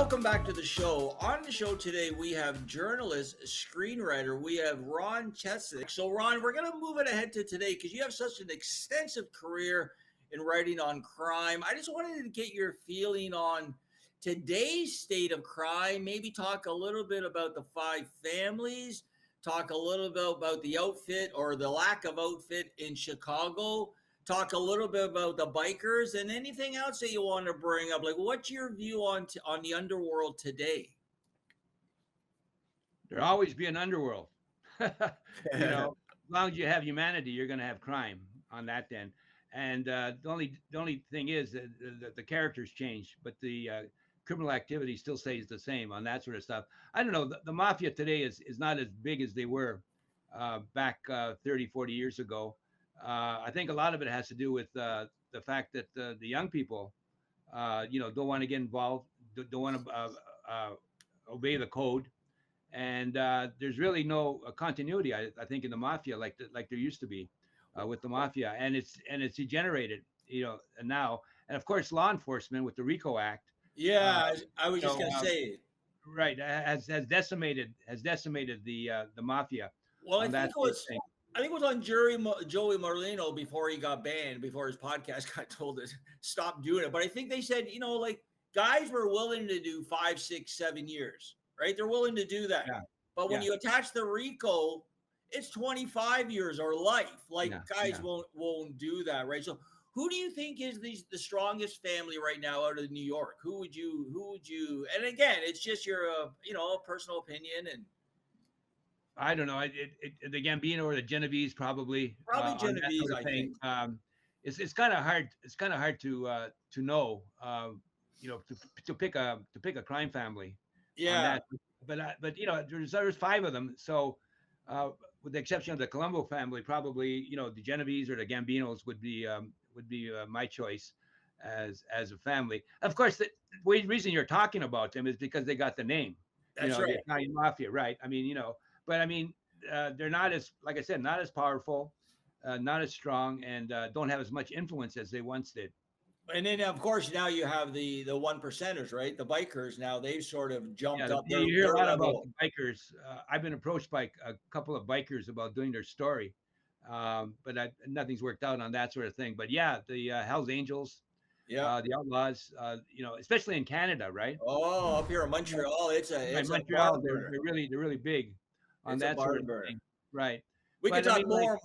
welcome back to the show. On the show today, we have journalist, screenwriter, we have Ron Chesick. So, Ron, we're going to move it ahead to today because you have such an extensive career in writing on crime. I just wanted to get your feeling on today's state of crime, maybe talk a little bit about the five families, talk a little bit about the outfit or the lack of outfit in Chicago, talk a little bit about the bikers, and anything else that you want to bring up. Like, what's your view on the underworld today? There'll always be an underworld. As long as you have humanity, you're going to have crime on that end. And the only thing is that the characters change, but the criminal activity still stays the same on that sort of stuff. I don't know. The mafia today is not as big as they were back 30, 40 years ago. I think a lot of it has to do with the fact that the young people, don't want to get involved, don't want to obey the code, and there's really no continuity. I think in the mafia like there used to be with the mafia, and it's degenerated, now, and of course law enforcement with the RICO Act. Yeah, I was just going to say, right, has decimated the mafia. well, I think it was on Joey Marlino before he got banned, before his podcast got told to stop doing it. But I think they said, like guys were willing to do 5, 6, 7 years, right? They're willing to do that. Yeah. But when you attach the RICO, it's 25 years or life. Like guys won't do that, right? So who do you think is the strongest family right now out of New York? Who would you? And again, it's just your personal opinion and. I don't know. The Gambino or the Genovese probably. Genovese, sort of I think. It's kind of hard. It's kind of hard to know. To pick a crime family. Yeah. But there's 5 of them. So with the exception of the Colombo family, probably the Genovese or the Gambinos would be my choice as a family. Of course, the reason you're talking about them is because they got the name. That's right. The Italian mafia, right? I mean, But I mean, they're not as, like I said, not as powerful, not as strong, and don't have as much influence as they once did. And then, of course, now you have the one percenters, right? The bikers now they've sort of jumped up. You hear a lot about the bikers. I've been approached by a couple of bikers about doing their story, but nothing's worked out on that sort of thing. But yeah, the Hells Angels, the Outlaws, especially in Canada, right? Oh, up here in Montreal, it's Montreal. They're really big. On that sort of thing. Right. We could talk more.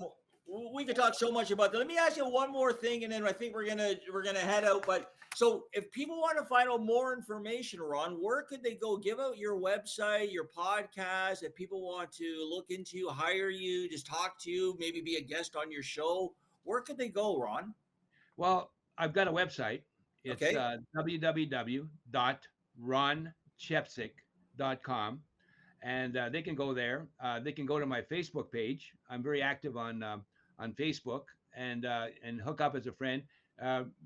We could talk so much about that. Let me ask you one more thing, and then I think we're gonna head out. But so, if people want to find out more information, Ron, where could they go? Give out your website, your podcast. If people want to look into you, hire you, just talk to you, maybe be a guest on your show, where could they go, Ron? Well, I've got a website. It's www.ronchepsick.com. And they can go there. They can go to my Facebook page. I'm very active on Facebook, and hook up as a friend.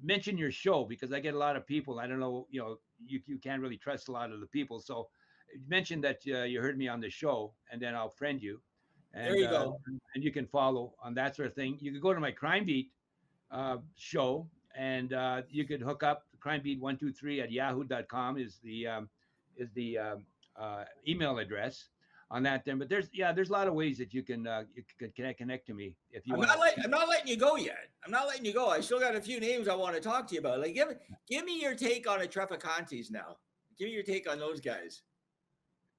Mention your show because I get a lot of people. I don't know, you can't really trust a lot of the people. So mention that you heard me on the show, and then I'll friend you. And, there you go. And you can follow on that sort of thing. You can go to my Crime Beat show, and you could hook up. crimebeat123@yahoo.com is the email address on that then. But there's a lot of ways that you can connect to me if you want. I'm not letting you go yet. I'm not letting you go. I still got a few names I want to talk to you about. Like give me your take on the Traficantes now. Give me your take on those guys.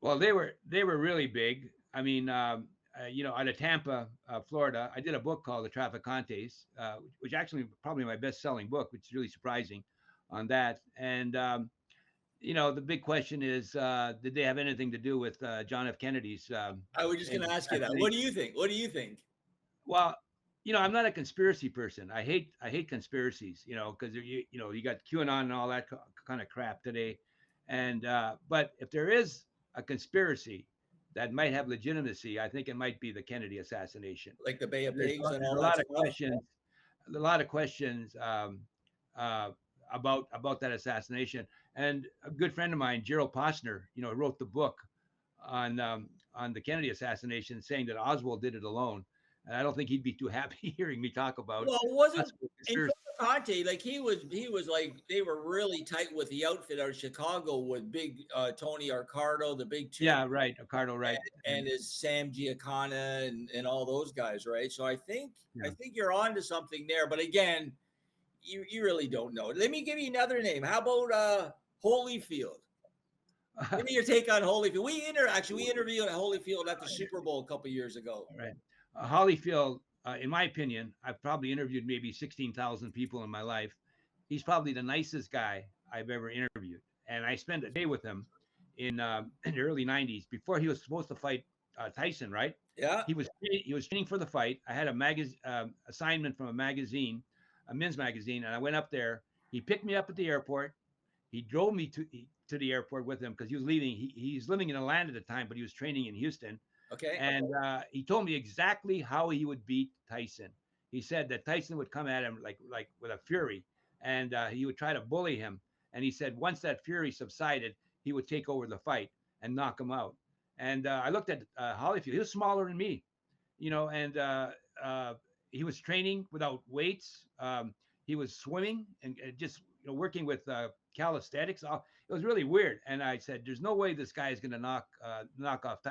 Well, they were really big. I mean, out of Tampa, Florida, I did a book called The Traficantes, which actually probably my best-selling book, which is really surprising on that. And the big question is, did they have anything to do with John F. Kennedy's? I was just going to ask you that. What do you think? Well, I'm not a conspiracy person. I hate conspiracies, because you got QAnon and all that kind of crap today. And but if there is a conspiracy that might have legitimacy, I think it might be the Kennedy assassination. Like the Bay of Pigs and all that. A lot of questions about that assassination. And a good friend of mine, Gerald Posner, wrote the book on the Kennedy assassination, saying that Oswald did it alone. And I don't think he'd be too happy hearing me talk about. Well, wasn't Conte, like he was like they were really tight with the outfit out of Chicago with big Tony Arcardo, the big two, Yeah, right. Ricardo, right. and his Sam Giancana and all those guys, right? So I Yeah. think you're on to something there. But again, you really don't know. Let me give you another name. How about Holyfield? Give me your take on Holyfield. We interviewed Holyfield at the Super Bowl a couple years ago. Right. Holyfield, in my opinion, I've probably interviewed maybe 16,000 people in my life. He's probably the nicest guy I've ever interviewed. And I spent a day with him in the early 90s before he was supposed to fight Tyson, right? Yeah. He was training for the fight. I had a assignment from a magazine, a men's magazine, and I went up there. He picked me up at the airport. He drove me to the airport with him because he was leaving. He's living in Atlanta at the time, but he was training in Houston. Okay. And he told me exactly how he would beat Tyson. He said that Tyson would come at him like with a fury, and he would try to bully him. And he said once that fury subsided, he would take over the fight and knock him out. And I looked at Holyfield. He was smaller than me, and he was training without weights. He was swimming and just working with calisthenics. It was really weird. And I said, "There's no way this guy is going to knock off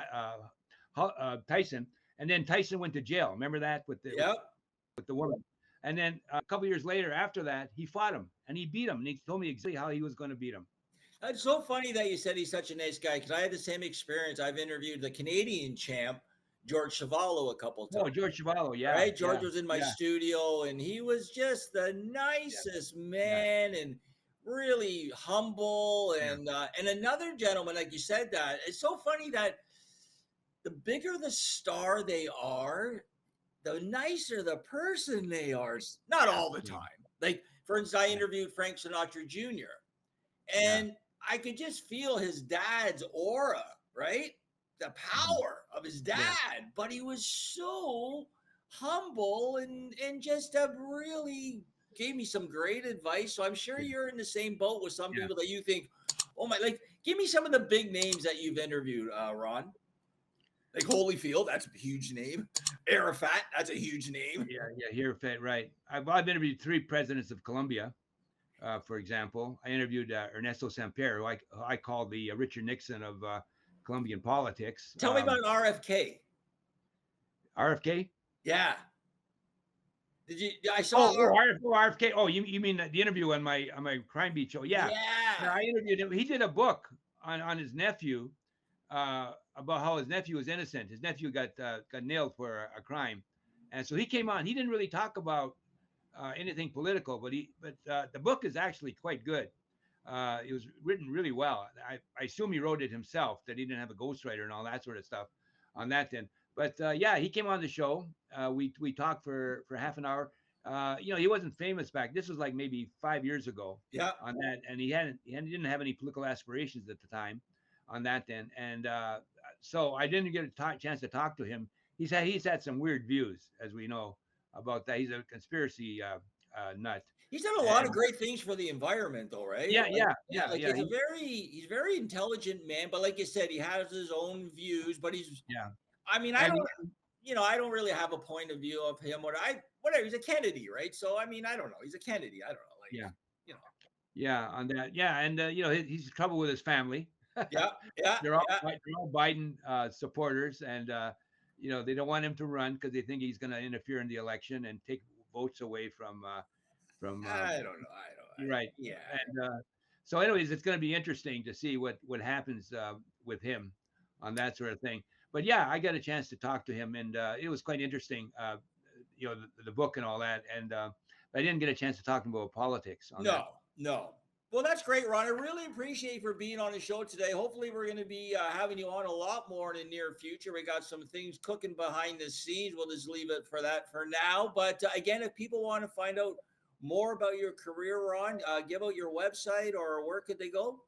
Tyson." And then Tyson went to jail. Remember that with Yep. the woman. And then a couple years later, after that, he fought him and he beat him. And he told me exactly how he was going to beat him. It's so funny that you said he's such a nice guy because I had the same experience. I've interviewed the Canadian champ, George Chuvalo, a couple Oh, times. George Chuvalo, yeah, Right? George yeah, was in my yeah, studio and he was just the yeah, nicest yeah, man and really humble. yeah, And another gentleman, like you said, that it's so funny that the bigger the star they are, the nicer the person they are. Not all the yeah, time. Like, for instance, I yeah, interviewed Frank Sinatra Jr. yeah, and I could just feel his dad's aura, right? The mhm, power of his yeah, dad, but he was so humble and just really gave me some great advice. So I'm sure yeah, you're in the same boat with some yeah. people that you think, oh my, like, give me some of the big names that you've interviewed, Ron. Like Holyfield, that's a huge name. Arafat, that's a huge name. Yeah, here, right. I've interviewed 3 presidents of Colombia. For example, I interviewed Ernesto Samper, who I call the Richard Nixon of Colombian politics. Tell me about RFK. RFK. Yeah. Did you? I saw. RFK. Oh, you mean the interview on my Crime Beat show? Yeah, Yeah. yeah. I interviewed him. He did a book on his nephew about how his nephew was innocent. His nephew got nailed for a crime, and so he came on. He didn't really talk about anything political, but the book is actually quite good. It was written really well. I assume he wrote it himself, that he didn't have a ghostwriter and all that sort of stuff on that then. But yeah, he came on the show. We talked for half an hour. He wasn't famous back. This was like maybe 5 years ago Yeah. on that, and he didn't have any political aspirations at the time on that then. And so I didn't get a chance to talk to him. He's had some weird views, as we know about that. He's a conspiracy nut. He's done a lot of And great things for the environment, though, right? yeah, Like, yeah, yeah, yeah, like yeah. he's very intelligent man, but like you said, he has his own views. But Yeah. I mean, And I don't really have a point of view of him. Whatever. He's a Kennedy, right? So I mean, I don't know. He's a Kennedy. I don't know. Like, yeah, you know. yeah, on that. Yeah, and he's in trouble with his family. Yeah, yeah, yeah. They're all Biden supporters, and they don't want him to run because they think he's going to interfere in the election and take votes away from. I don't know. I don't. Right. Yeah. And so, anyways, it's going to be interesting to see what happens with him on that sort of thing. But yeah, I got a chance to talk to him, and it was quite interesting. The book and all that, and I didn't get a chance to talk about politics on that. No. Well, that's great, Ron. I really appreciate you for being on the show today. Hopefully, we're going to be having you on a lot more in the near future. We got some things cooking behind the scenes. We'll just leave it for that for now. But again, if people want to find out more about your career, Ron, give out your website or where could they go?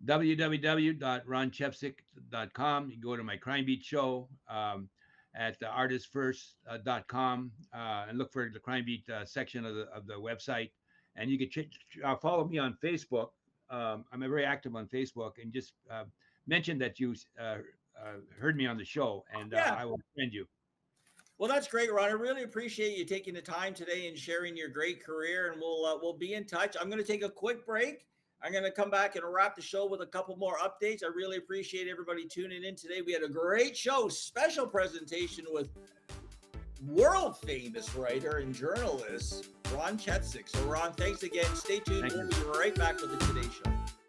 www.ronchepsick.com. You can go to my Crime Beat show at artistfirst.com and look for the Crime Beat section of the website. And you can follow me on Facebook. I'm very active on Facebook, and just mention that you heard me on the show, and Yeah. I will friend you. Well, that's great, Ron. I really appreciate you taking the time today and sharing your great career. And we'll be in touch. I'm going to take a quick break. I'm going to come back and wrap the show with a couple more updates. I really appreciate everybody tuning in today. We had a great show, special presentation with world famous writer and journalist Ron Chetsick. So, Ron, thanks again. Stay tuned. We'll be right back with the Today Show.